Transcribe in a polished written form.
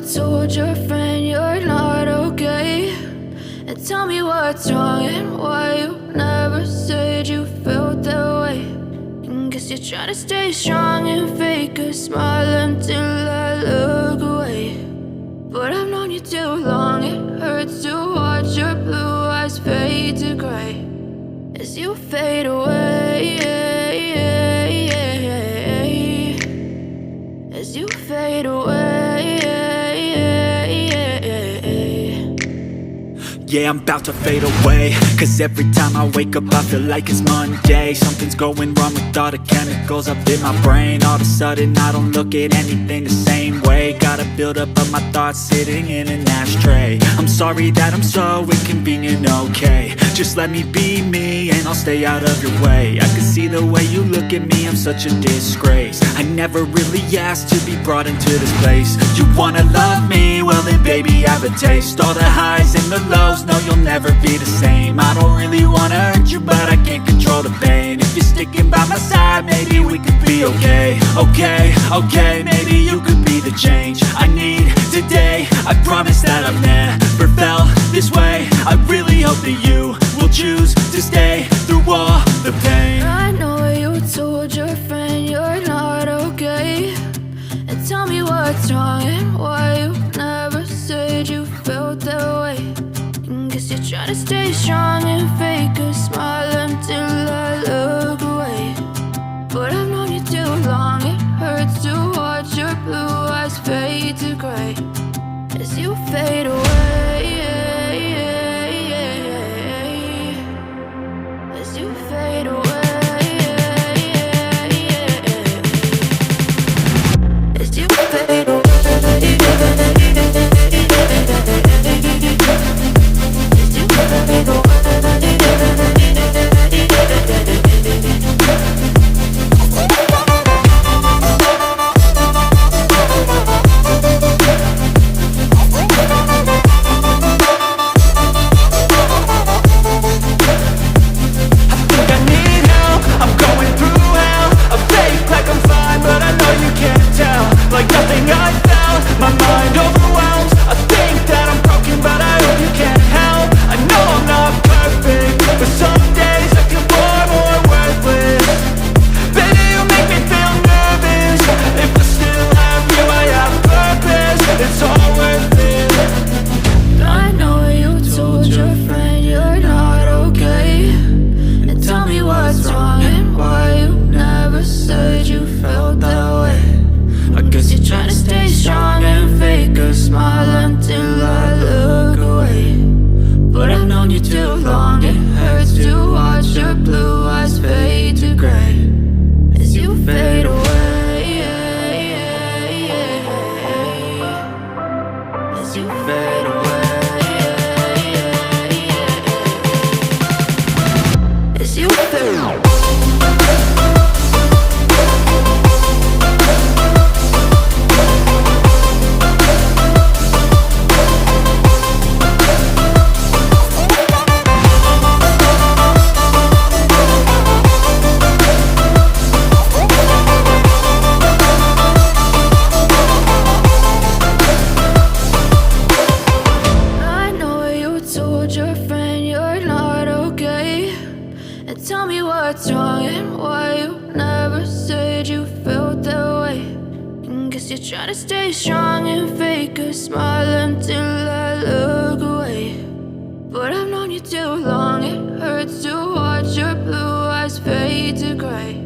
told your friend you're not okay? And tell me what's wrong and why you never said you felt that way. And guess you're trying to stay strong and fake a smile until I look away. But I've known you too long, it hurts to watch your blue eyes fade to gray as you fade away, as you fade away. Yeah, I'm about to fade away, cause every time I wake up I feel like it's Monday. Something's going wrong with all the chemicals up in my brain. All of a sudden I don't look at anything the same way. Got a buildup of my thoughts sitting in an ashtray. I'm sorry that I'm so inconvenient, okay? Just let me be me and I'll stay out of your way. I can see the way you look at me, I'm such a disgrace. I never really asked to be brought into this place. You wanna love me? Well then baby, have a taste. All the highs and the lows, no, you'll never be the same. I don't really wanna hurt you, but I can't control the pain. If you're sticking by my side, maybe we could be okay. Okay, maybe you could be the change I need today. I promise that I've never felt this way. I really hope that you will choose to stay through all the pain. I know you told your friend you're not okay. And tell me what's wrong and why you never said you felt that way. Guess you're trying to stay strong and fake a smile until I look away. But I've known you too long, it hurts to watch your blue eyes fade to gray as you fade away, as you fade away, as you fade away. Tell me what's wrong and why you never said you felt that way. And guess you're trying to stay strong and fake a smile until I look away. But I've known you too long, it hurts to watch your blue eyes fade to gray